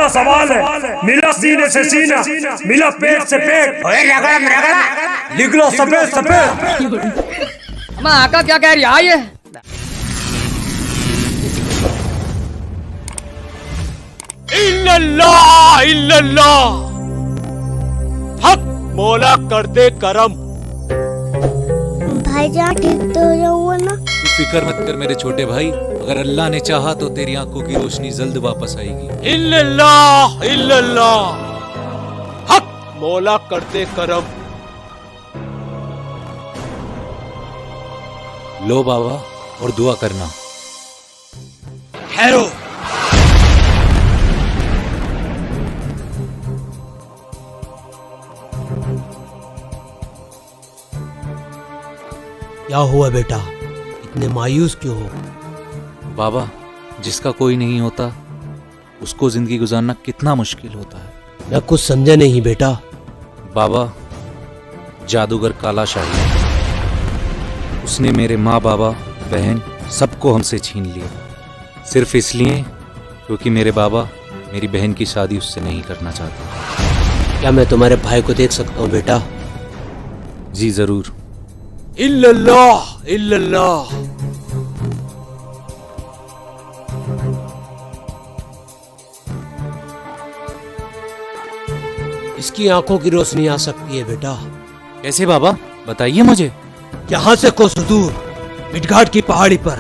पहला सवाल है, मिला सीने से सीना, मिला पेट से पेट, रगड़ा लिख लो सफेद सफेद। अम्मा आका क्या कह रही है ये? इल्लल्लाह इल्लल्लाह, हक मौला कर दे करम। भाईजान ठीक तो हो जाऊंगा ना? तू फिक्र मत कर मेरे छोटे भाई, अगर अल्लाह ने चाहा तो तेरी आंखों की रोशनी जल्द वापस आएगी। इल्लल्लाह इल्लल्लाह, हक मौला कर दे करम। लो बाबा और दुआ करना। ठहरो, क्या हुआ बेटा, इतने मायूस क्यों हो? बाबा, जिसका कोई नहीं होता उसको जिंदगी गुजारना कितना मुश्किल होता है। मैं कुछ समझा नहीं बेटा। बाबा, जादूगर काला शाही है। उसने मेरे माँ बाबा बहन सबको हमसे छीन लिया, सिर्फ इसलिए क्योंकि मेरे बाबा मेरी बहन की शादी उससे नहीं करना चाहते। क्या मैं तुम्हारे भाई को देख सकता हूँ बेटा? जी जरूर। इल्लल्लाह इल्लल्लाह। इसकी आंखों की रोशनी आ सकती है बेटा। कैसे बाबा, बताइए मुझे। यहाँ से कुछ दूर मिटघाट की पहाड़ी पर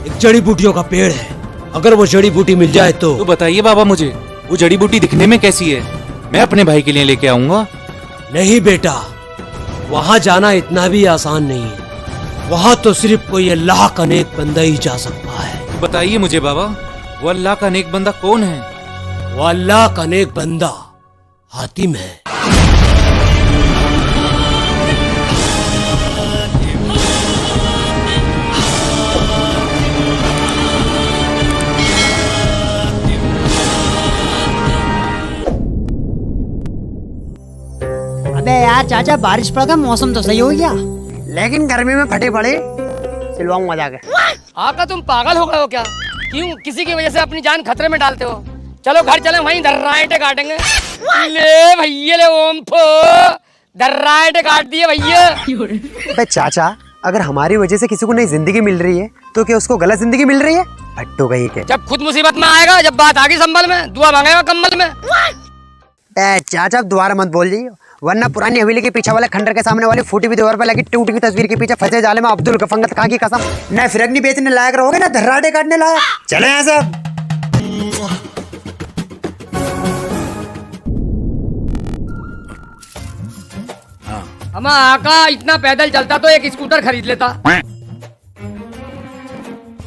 एक जड़ी बूटियों का पेड़ है। अगर वो जड़ी बूटी मिल जाए तो बताइए बाबा मुझे, वो जड़ी बूटी दिखने में कैसी है? मैं अपने भाई के लिए लेके आऊंगा। नहीं बेटा, वहाँ जाना इतना भी आसान नहीं है। वहाँ तो सिर्फ कोई अल्लाह का नेक बंदा ही जा सकता है। बताइए मुझे बाबा, वो अल्लाह का नेक बंदा कौन है? वो अल्लाह का नेक बंदा हातिम है। अबे यार चाचा, बारिश पड़ गया, मौसम तो सही हो गया, लेकिन गर्मी में फटे पड़े सिलवाऊंगा जाके। आका तुम पागल हो गए हो क्या? क्यों किसी की वजह से अपनी जान खतरे में डालते हो? चलो घर चले, वहीं दर्राएटे काटेंगे। ले भैया, ले ओम फो, दर्राएटे काट दिए भैया। अबे चाचा, अगर हमारी वजह से किसी को नई जिंदगी मिल रही है तो क्या उसको गलत जिंदगी मिल रही है? हट्टो गई के। जब खुद मुसीबत में आएगा, जब बात आगी संभल में, दुआ मांगेगा कम्बल में। चाचा अब दोबारा मत बोल जाइए, वरना पुरानी हवेली के पीछे वाले खंडर के सामने वाली फूटी हुई दीवार पर लगी टूटी हुई तस्वीर के पीछे फंसे जाले में अब्दुल गफंगत खां की कसम, न फिरकनी बेचने लायक रहोगे ना धर्राटे काटने लायक। चले यहाँ से। अम्मा आका इतना पैदल चलता तो एक स्कूटर खरीद लेता।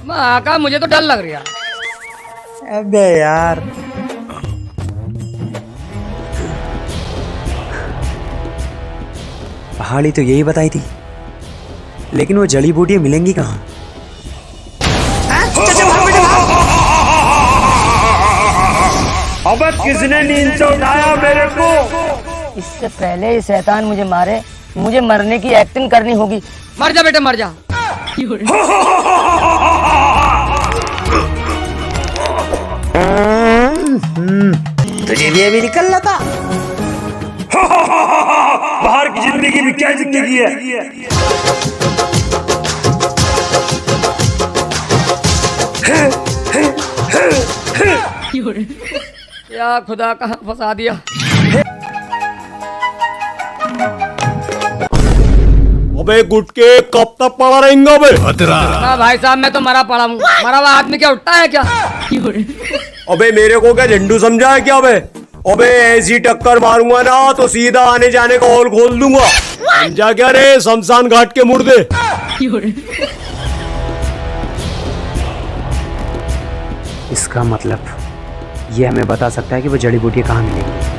अम्मा आका मुझे तो डर लग रहा। अबे यार, पहाड़ी तो यही बताई थी, लेकिन वो जड़ी बूटियां मिलेंगी कहाँ? अब किसने नींद से उठाया मेरे को? इससे पहले ही शैतान मुझे मारे, मुझे मरने की एक्टिंग करनी होगी। मर जा बेटा, मर जा। तुझे भी अभी निकल रहा था। बाहर की जिंदगी में क्या जिंदगी है? या खुदा, कहाँ फंसा दिया। अबे गुटके कब तक पड़ा रहेंगे? अबे ना भाई साहब, मैं तो मरा पड़ा हूँ। मरा हुआ आदमी क्या उठता है क्या? अबे मेरे को क्या झंडू समझा है क्या? अबे ऐसी टक्कर मारूंगा ना तो सीधा आने जाने का हॉल खोल दूंगा। समझा क्या रे, शमशान घाट के मुर्दे। इसका मतलब ये हमें बता सकता है कि वो जड़ी बूटियां कहाँ मिलेंगी।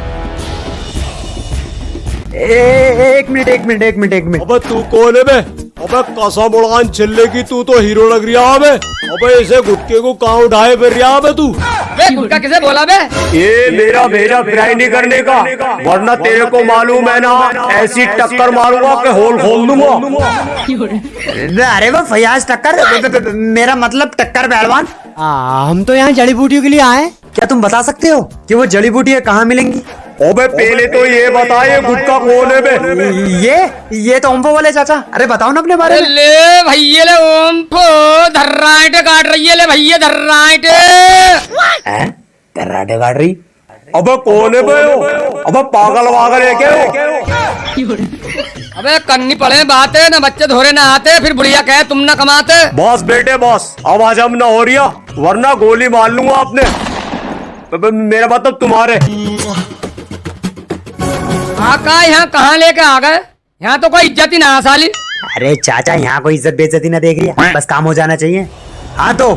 एक मिनट। अबे तू कौन है बे? अबे कसम उड़ान छिल्ले की, तू तो हीरो लग रहा है बे। अबे इसे गुटके को कहाँ उठाए फिर रहा है बे तू? बे गुटका किसे बोला बे? ये मेरा भेजा फ्राई नहीं करने का, वरना तेरे को मालूम है ना, ऐसी टक्कर मारूंगा कि होल खोल दूंगा। अरे वो फयाज टक्कर, मेरा मतलब टक्कर पहलवान। हम तो यहाँ जड़ी बूटियों के लिए आए। क्या तुम बता सकते हो कि वो जड़ी बूटियाँ कहाँ मिलेंगी? अबे पहले तो ये बताइए गुटका कौन है बे? ये तो ओम्फो वाले चाचा। अरे बताओ ना अपने बारे में। ले भैया ले ओम्फो धर्राटे काट रही है, ले भैया धर्राटे। कर्राटे काट रही? अबे कौन है बे? अबे पागल वागल है क्या वो? अबे करनी पड़े बातें, ना बच्चे धोरे ना आते, फिर बुढ़िया कहे तुम ना कमाते। बॉस बेटे बॉस, आवाज हम ना हो रही है, वरना गोली मार लूंगा आपने। मेरा मतलब तुम्हारे। आका यहाँ कहाँ लेके आ गए? यहाँ तो कोई इज्जत ही ना साली। अरे चाचा यहाँ कोई इज्जत बेइज्जती ना देख रही है, बस काम हो जाना चाहिए। हाँ तो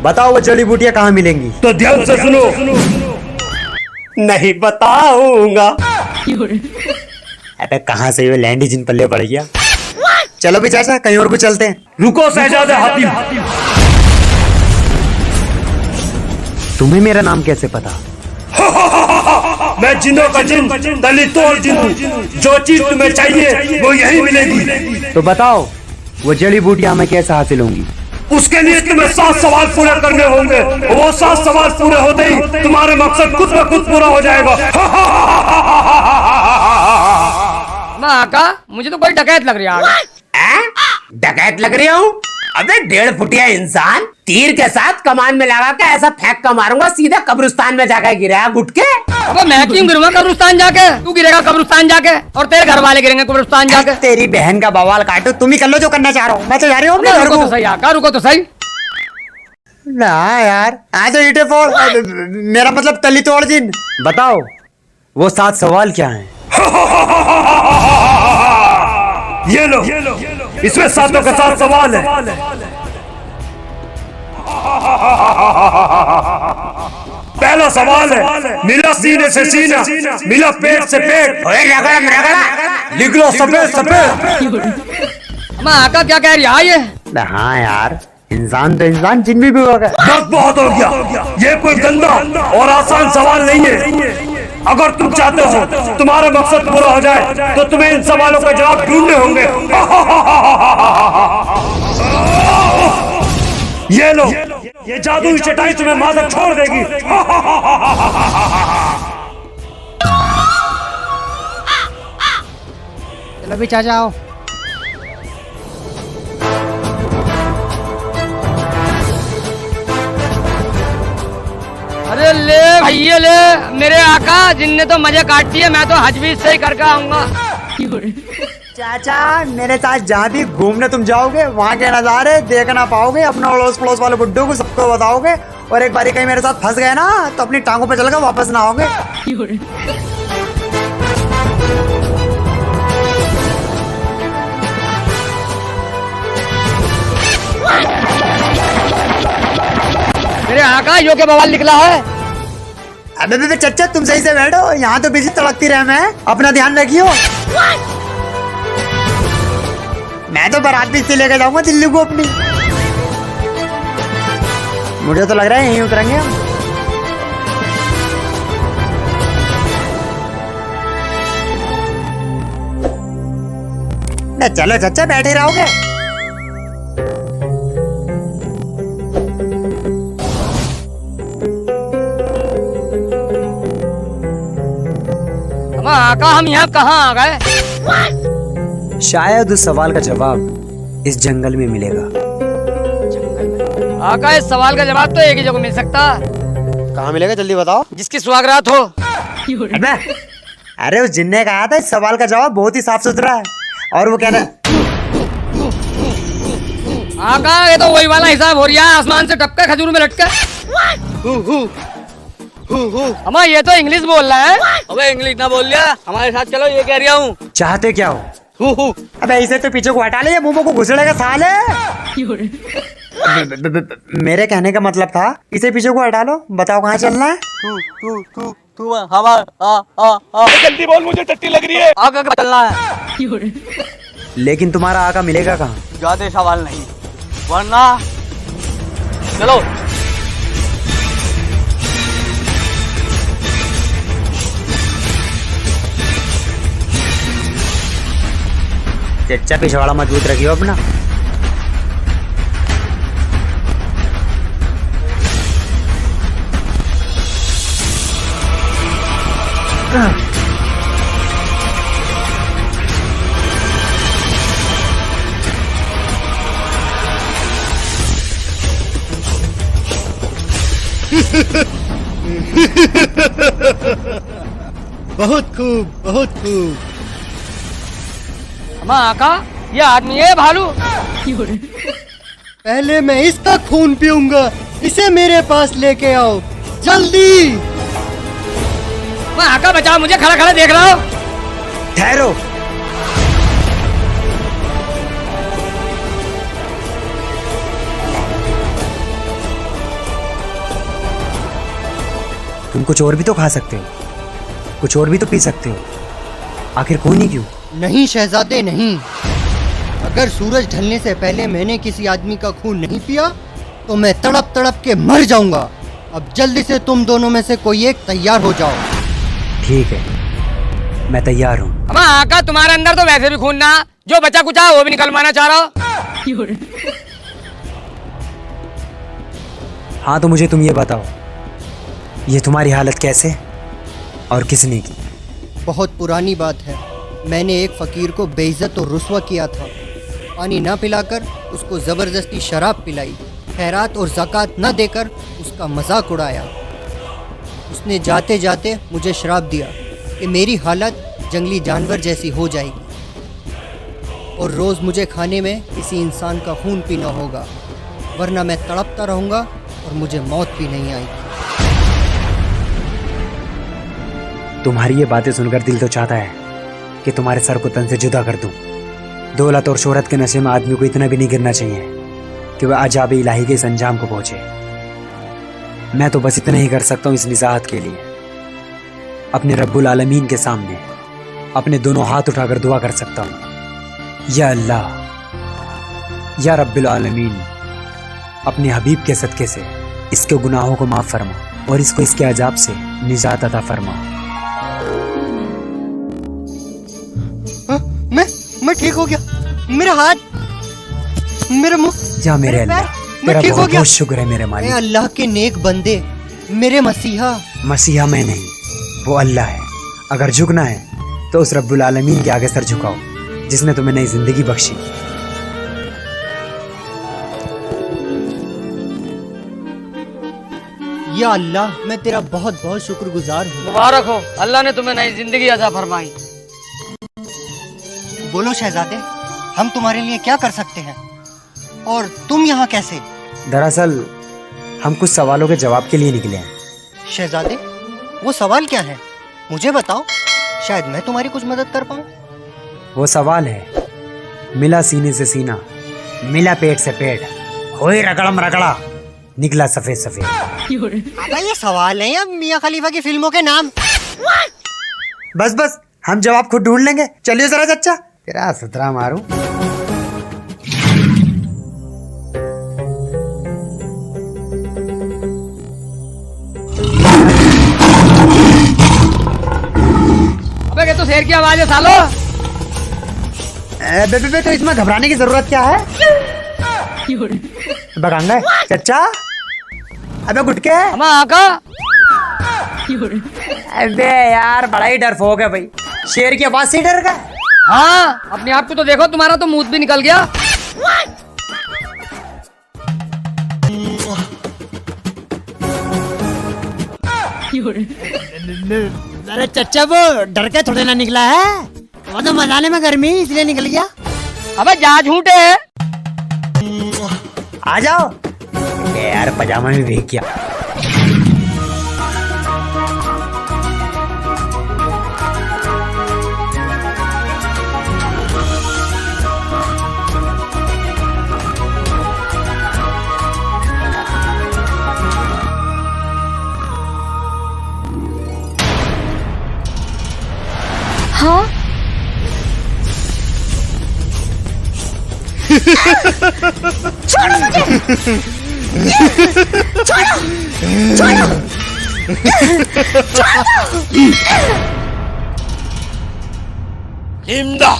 बताओ वो जड़ी बूटियाँ कहाँ मिलेंगी? तो ध्यान से सुनो। नहीं बताऊंगा। अबे कहाँ से ये लैंडी जिन पल्ले पड़ गया। चलो भी चाचा कहीं और को चलते हैं। रुको शहजादे हातिम। तुम्हें मेरा नाम कैसे पता? मैं जिनों का जिन, दलितों और जिन हूँ। जो चीज तुम्हें चाहिए वो यही मिलेगी। तो बताओ वो जड़ी बूटियाँ हमें कैसे हासिल होंगी? उसके लिए तुम्हें 7 सवाल पूरे करने होंगे। वो 7 सवाल पूरे होते ही तुम्हारे मकसद खुद ब खुद पूरा हो जाएगा। आका मुझे तो कोई डकैत लग रहा है। डकैत लग रही हूँ? अबे 1.5 फुटिया इंसान तीर के साथ कमान में लगा के ऐसा फेंक कर मारूंगा सीधा कब्रिस्तान में जाकर गिरा गुट के। अबे मैं क्यों गिरूंगा कब्रिस्तान जाके? तू गिरेगा कब्रिस्तान जाके और तेरे घर वाले गिरेंगे कब्रिस्तान जाके। तेरी बहन का बवाल काटो, तुम ही कर लो जो करना चाह रहा हूँ। मैं तो जा रही हूँ अपने घर रुको को। तो सही आका, रुको तो सही। ना यार आज तो ईटे फोड़, मेरा मतलब तली तोड़ जिन। बताओ वो 7 सवाल क्या हैं? ये लो, इसमें 7 के 7 सवाल है। पहला सवाल है, मिला सीने से सीना, मिला पेट से पेट। रगड़ा रगड़ा लिख लो सफेद सफेद। मैं आका क्या कह रही है ये? हाँ यार इंसान तो इंसान, जिन भी होगा। बस बहुत हो गया। ये कोई गंदा और आसान सवाल नहीं है। अगर तुम चाहते हो तुम्हारा मकसद पूरा हो जाए तो तुम्हें इन सवालों का जवाब ढूंढने होंगे। ये लो, ये जादुई चटाई तुम्हें मादक छोड़ देगी। चलो भी चाचा आओ। अरे ले भैया ले, मेरे आका जिनने तो मजे काट दिए, मैं तो हज भी से ही करके आऊंगा। चाचा मेरे साथ जहाँ भी घूमने तुम जाओगे वहाँ के नज़ारे देख ना पाओगे। अपने अड़ोस पड़ोस वाले बुड्ढों को सबको बताओगे, और एक बारी कहीं मेरे साथ फंस गए ना तो अपनी टांगों पे चलकर वापस ना आओगे। मेरे आका यो क्या बवाल निकला है? अबे चच्चा तुम सही से बैठो, यहाँ तो बिजली तड़कती रहे। मैं अपना ध्यान रखियो। मैं तो बारात भी से लेकर जाऊंगा दिल्ली को अपनी। मुझे तो लग रहा है यहीं उतरेंगे हम। ना चलो चच्चा बैठे रहोगे। आका हम यहाँ कहाँ आ गए? शायद उस सवाल का जवाब इस जंगल में मिलेगा। आका इस सवाल का जवाब तो एक ही जगह मिल सकता। कहाँ मिलेगा जल्दी बताओ। जिसकी सुहागरात हो। अबे अरे उस जिन्ने कहा था इस सवाल का जवाब बहुत ही साफ सुथरा है, और वो कहना आका ये तो वही वाला हिसाब हो रहा है, आसमान से टपका खजूर में लटका। अम्मा ये तो इंग्लिश बोल रहा है। अबे इंग्लिश ना बोल लिया, हमारे साथ चलो, ये कह रहा हूँ। चाहते क्या हो? अबे इसे तो पीछे को हटा ले, मुंह को घुसड़ेगा साले। मेरे कहने का मतलब था इसे पीछे को हटा लो। बताओ कहाँ चलना है? तू हमारा जल्दी बोल, मुझे टट्टी लग रही है। आका चलना है। लेकिन तुम्हारा आका मिलेगा कहाँ? ज्यादा सवाल नहीं, वरना चलो। चच्चा पिछवाड़ा मजबूत रखियो अपना। बहुत खूब, बहुत खूब। अम्मा आका, ये आदमी है भालू? पहले मैं इसका खून पीऊंगा, इसे मेरे पास लेके आओ जल्दी। अम्मा आका बचाओ मुझे, खड़ा खड़ा देख रहा हो। ठहरो। तुम कुछ और भी तो खा सकते हो, कुछ और भी तो पी सकते हो, आखिर कोई नहीं क्यों? नहीं शहजादे नहीं, अगर सूरज ढलने से पहले मैंने किसी आदमी का खून नहीं पिया तो मैं तड़प तड़प के मर जाऊंगा। अब जल्दी से तुम दोनों में से कोई एक तैयार हो जाओ। ठीक है, मैं तैयार हूँ। अम्मा आका तुम्हारे अंदर तो वैसे भी खून ना, जो बचा कुचा वो भी निकलवाना चाह रहा हो। हाँ तो मुझे तुम ये बताओ, ये तुम्हारी हालत कैसे और किसने की? बहुत पुरानी बात है, मैंने एक फकीर को बेइज्जत और रुस्वा किया था। पानी ना पिलाकर उसको ज़बरदस्ती शराब पिलाई, खैरात और ज़कात न देकर उसका मजाक उड़ाया। उसने जाते जाते मुझे श्राप दिया कि मेरी हालत जंगली जानवर जैसी हो जाएगी और रोज़ मुझे खाने में किसी इंसान का खून पीना होगा, वरना मैं तड़पता रहूँगा और मुझे मौत भी नहीं आएगी। तुम्हारी ये बातें सुनकर दिल तो चाहता है कि तुम्हारे सर को तन से जुदा कर दूं। दौलत और शोहरत के नशे में आदमी को इतना भी नहीं गिरना चाहिए कि वह अजाब इलाही के इस अंजाम को पहुंचे। मैं तो बस इतना ही कर सकता हूँ इस निजात के लिए। अपने रब्बुल आलमीन के सामने अपने दोनों हाथ उठाकर दुआ कर सकता हूँ, या अल्लाह, या रब्बुल आलमीन, अपने हबीब के सदके से इसके गुनाहों को माफ फरमा और इसको इसके अजाब से निजात अता फरमा। मैं ठीक हो गया, मेरा हाथ, मेरा मुंह, जा मेरे अल्लाह, तेरा ठीक हो बहुत गया। बहुत शुक्र है मेरे मैं मालिक। अल्लाह के नेक बंदे, मेरे मसीहा। मसीहा मैं नहीं, वो अल्लाह है। अगर झुकना है तो उस रब्बुल आलमीन के आगे सर झुकाओ जिसने तुम्हें नई जिंदगी बख्शी। या अल्लाह, मैं तेरा बहुत बहुत शुक्रगुजार हूँ। मुबारक हो, अल्लाह ने तुम्हें नई जिंदगी अता फरमाई। बोलो शहजादे, हम तुम्हारे लिए क्या कर सकते हैं और तुम यहाँ कैसे? दरअसल हम कुछ सवालों के जवाब के लिए निकले हैं। शहजादे, वो सवाल क्या है, मुझे बताओ, शायद मैं तुम्हारी कुछ मदद कर पाऊँ। वो सवाल है, मिला सीने से सीना, मिला पेट से पेट, होए रगड़म रगड़ा, निकला सफेद सफेद। अबे ये सवाल है या मियाँ खलीफा की फिल्मों के नाम? बस बस, हम जवाब खुद ढूंढ लेंगे। चलिए जरा चच्चा, तेरा सुतरा मारूं। अबे ये तो शेर की आवाज है सालो। बे तो इसमें घबराने की जरूरत क्या है? बगांगा है चच्चा। अबे गुटके। अम्मा आका। अबे यार बड़ा ही डरपोक है भाई, शेर की आवाज से डर गया। हाँ, अपने आप को तो देखो, तुम्हारा तो मुंह भी निकल गया। अरे चच्चा, वो डर के थोड़े ना निकला है, वो तो मजाने में गर्मी इसलिए निकल गया। अबे जा झूठे है। आ जाओ। यार पजामा में भीग गया। हाँ छोड़ो मुझे, छोड़ो छोड़ो हिमदा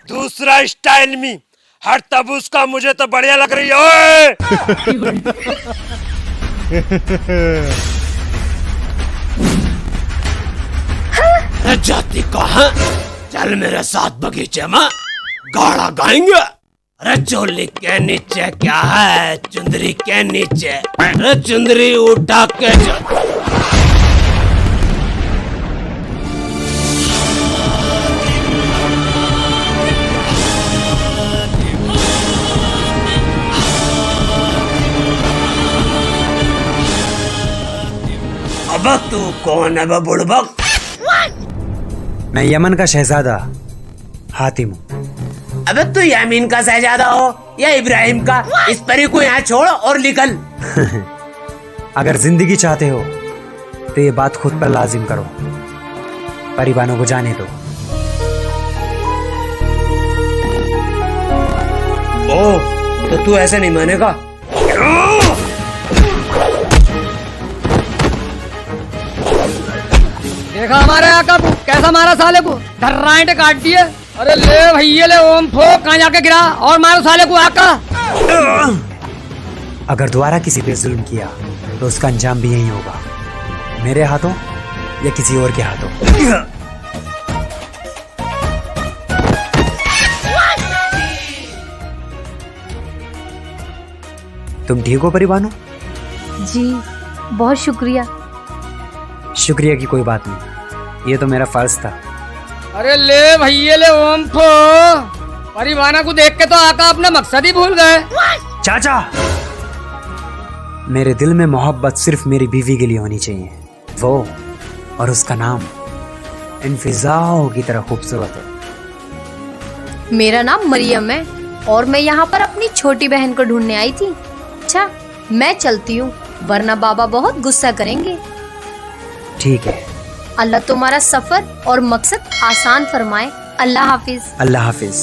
दूसरा स्टाइल में हर तब उसका मुझे तो बढ़िया लग रही है। ओए अरे जाति कहाँ? चल मेरे साथ बगीचे में गाड़ा गाएंगे। अरे चोली के नीचे क्या है, चुंदरी के नीचे। अरे चुंदरी उठा के अब तू कौन है बुड़बक? मैं यमन का शहजादा हातिम हूँ। अबे तू यामीन का शहजादा हो या इब्राहिम का? इस परी को यहाँ छोड़ और निकल। अगर जिंदगी चाहते हो तो ये बात खुद पर लाजिम करो। परिवानों को जाने दो। ओ, तो तू ऐसे नहीं मानेगा? देखा हमारे आका को कैसा मारा साले को, धर्राएं काट दिए। अरे ले भैया ले, ओम फो कहाँ जाके गिरा और मारो साले को आका। अगर दोबारा किसी पे जुल्म किया तो उसका अंजाम भी यही होगा, मेरे हाथों या किसी और के हाथों। तुम ठीक हो परिवानो? जी बहुत शुक्रिया। शुक्रिया की कोई बात नहीं, ये तो मेरा फर्ज था। अरे ले भैया ले, ओम फो परिवाना को देख के तो आका अपना मकसद ही भूल गए। चाचा, मेरे दिल में मोहब्बत सिर्फ मेरी बीवी के लिए होनी चाहिए, वो और उसका नाम इन फिजाओं की तरह खूबसूरत है। मेरा नाम मरियम है और मैं यहाँ पर अपनी छोटी बहन को ढूंढने आई थी। अच्छा मैं चलती हूँ, वरना बाबा बहुत गुस्सा करेंगे। ठीक है। अल्लाह तुम्हारा सफर और मकसद आसान फरमाए। अल्लाह हाफिज। अल्लाह हाफिज।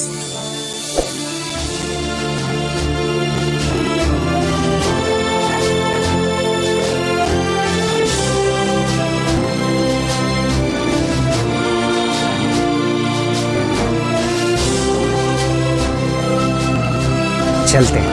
चलते हैं।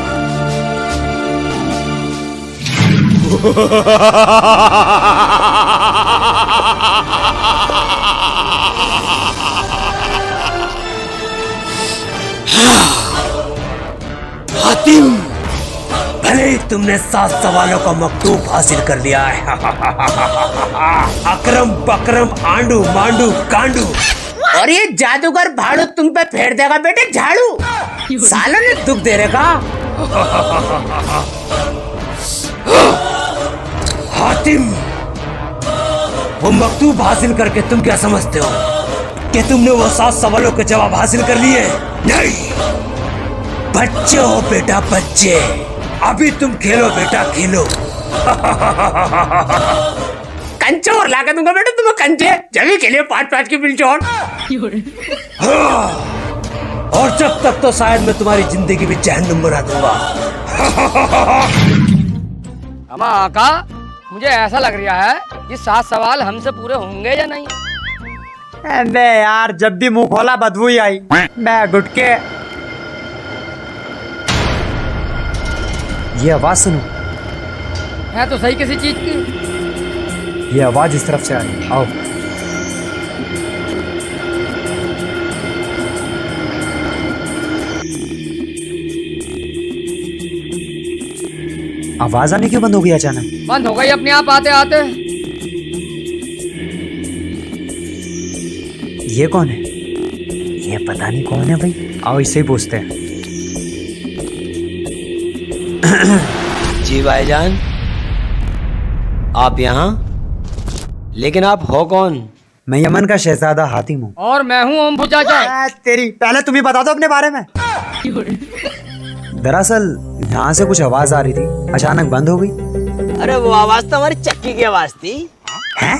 हातिम, भले ही तुमने 7 सवालों का मकतूब हासिल कर लिया है। अकरम बकरम आंडू मांडू कांडू, और ये जादूगर भाड़ू तुम पे फेर देगा बेटे झाड़ू। सालों ने दुख दे रखा। हातिम, वो मकतूब हासिल करके तुम क्या समझते हो कि तुमने वो 7 सवालों के जवाब हासिल कर लिए? नहीं, बच्चे हो बेटा बच्चे, अभी तुम खेलो बेटा खेलो। कंचे और ला के दूंगा बेटे तुम्हें, कंचे जब के लिए 5-5 की बिल छोड़। और जब तक तो शायद मैं तुम्हारी जिंदगी में जहन्नुम बना दूंगा। अम्मा आका, मुझे ऐसा लग रहा है कि 7 सवाल हमसे पूरे होंगे या नहीं। अबे यार, जब भी मुंह खोला बदबू ही आई। मैं गुटके, ये आवाज सुनो। है तो सही किसी चीज की। ये आवाज इस तरफ से आ रही है, आओ। आवाज आने क्यों बंद हो गई अचानक? बंद हो गई अपने आप आते आते। ये कौन है? ये पता नहीं कौन है भाई, आओ इससे ही पूछते हैं। जी भाईजान, आप यहाँ? लेकिन आप हो कौन? मैं यमन का शहजादा हातिम हूँ। और मैं हूँ ओम चाचा। तेरी, पहले तुम ही बता दो अपने बारे में। दरअसल यहाँ से कुछ आवाज आ रही थी, अचानक बंद हो गई। अरे वो आवाज तो हमारी चक्की की आवाज थी। हैं?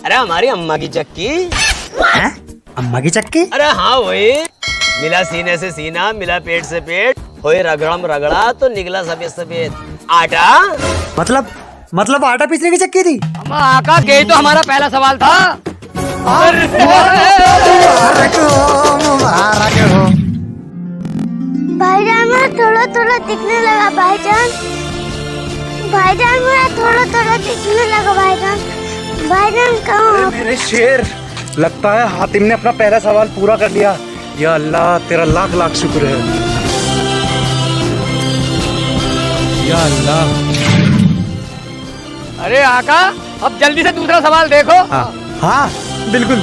अरे हमारी अम्मा की चक्की। हैं? अम्मा की चक्की? अरे हाँ वही, मिला सीने से सीना, मिला पेट से पेट, होए रगड़म रगड़ा तो निकला सफेद सफेद आटा। मतलब आटा पीसने की चक्की थी? अम्मा आका, यही तो हमारा पहला सवाल था। भाईजान मुझे थोड़ा थोड़ा दिखने लगा भाईजान। भाईजान मुझे थोड़ा थोड़ा दिखने लगा भाईजान। भाईजान कहाँ? मेरे शेर, लगता है हातिम ने अपना पहला सवाल पूरा कर लिया। या अल्लाह, तेरा लाख लाख शुक्र है। या अल्लाह। अरे आका, अब जल्दी से दूसरा सवाल देखो। हाँ बिल्कुल।